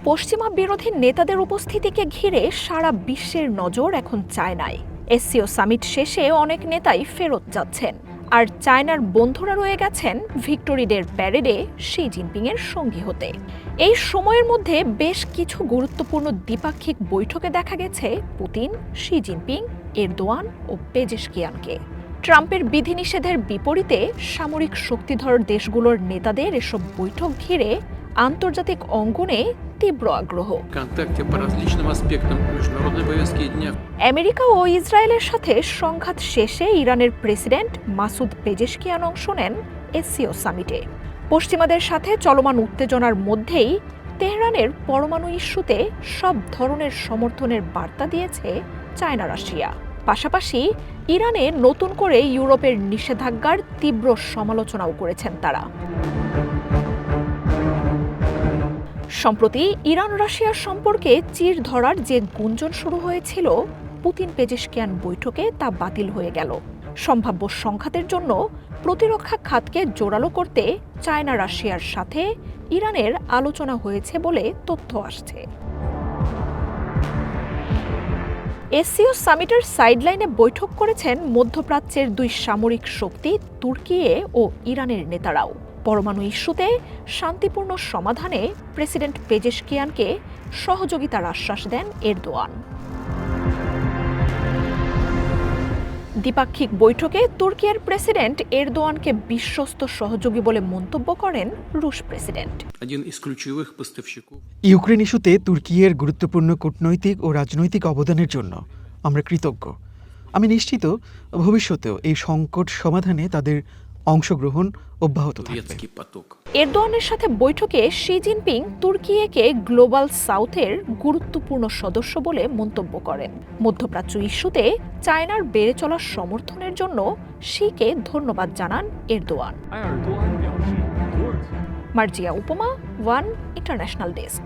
পশ্চিমা বিরোধী নেতাদের উপস্থিতিকে ঘিরে সারা বিশ্বের নজর এখন চায়নায়। এসসিও সামিট শেষে অনেক নেতাই ফেরত যাচ্ছেন, আর চায়নার বন্ধুরা রয়ে গেছেন ভিক্টোরি ডের প্যারেডে শি জিনপিংয়ের সঙ্গী হতে। এই সময়ের মধ্যে বেশ কিছু গুরুত্বপূর্ণ দ্বিপাক্ষিক বৈঠকে দেখা গেছে পুতিন, শি জিনপিং, এরদোয়ান ও পেজেশকিয়ানকে। ট্রাম্পের বিধিনিষেধের বিপরীতে সামরিক শক্তিধর দেশগুলোর নেতাদের এসব বৈঠক ঘিরে আন্তর্জাতিক অঙ্গনে তীব্র আগ্রহ। আমেরিকা ও ইসরায়েলের সাথে সংঘাত শেষে ইরানের প্রেসিডেন্ট মাসুদ পেজেশকিয়ান অংশ নেন এসসিও সামিটে। পশ্চিমাদের সাথে চলমান উত্তেজনার মধ্যেই তেহরানের পরমাণু ইস্যুতে সব ধরনের সমর্থনের বার্তা দিয়েছে চায়না রাশিয়া। পাশাপাশি ইরানে নতুন করে ইউরোপের নিষেধাজ্ঞার তীব্র সমালোচনাও করেছেন তারা। সম্প্রতি ইরান রাশিয়ার সম্পর্কে চির ধরার যে গুঞ্জন শুরু হয়েছিল, পুতিন পেজেশকিয়ান বৈঠকে তা বাতিল হয়ে গেল। সম্ভাব্য সংঘাতের জন্য প্রতিরক্ষা খাতকে জোরালো করতে চায়না রাশিয়ার সাথে ইরানের আলোচনা হয়েছে বলে তথ্য আসছে। এসসিও সামিটের সাইডলাইনে বৈঠক করেছেন মধ্যপ্রাচ্যের দুই সামরিক শক্তি তুর্কি ও ইরানের নেতারাও। পরমাণু ইস্যুতে শান্তিপূর্ণ সমাধানে প্রেসিডেন্ট পেজেশকিয়ানকে সহযোগিতার আশ্বাস দেন এরদোয়ান। দ্বিপাক্ষিক বৈঠকে তুর্কির প্রেসিডেন্ট এরদোয়ানকে বিশ্বস্ত সহযোগী বলে মন্তব্য করেন রুশ প্রেসিডেন্ট। ইউক্রেন ইস্যুতে তুর্কির গুরুত্বপূর্ণ কূটনৈতিক ও রাজনৈতিক অবদানের জন্য আমরা কৃতজ্ঞ। আমি নিশ্চিত ভবিষ্যতেও এই সংকট সমাধানে তাদের অংশগ্রহণ অব্যাহত থাকবে। এরদোয়ানের সাথে বৈঠকে শি জিনপিং তুর্কিকে গ্লোবাল সাউথের গুরুত্বপূর্ণ সদস্য বলে মন্তব্য করেন। মধ্যপ্রাচ্য ইস্যুতে চায়নার বেড়ে চলা সমর্থনের জন্য শিকে ধন্যবাদ জানান এরদোয়ান। মার্জিয়া উপমা, ওয়ান ইন্টারন্যাশনাল ডেস্ক।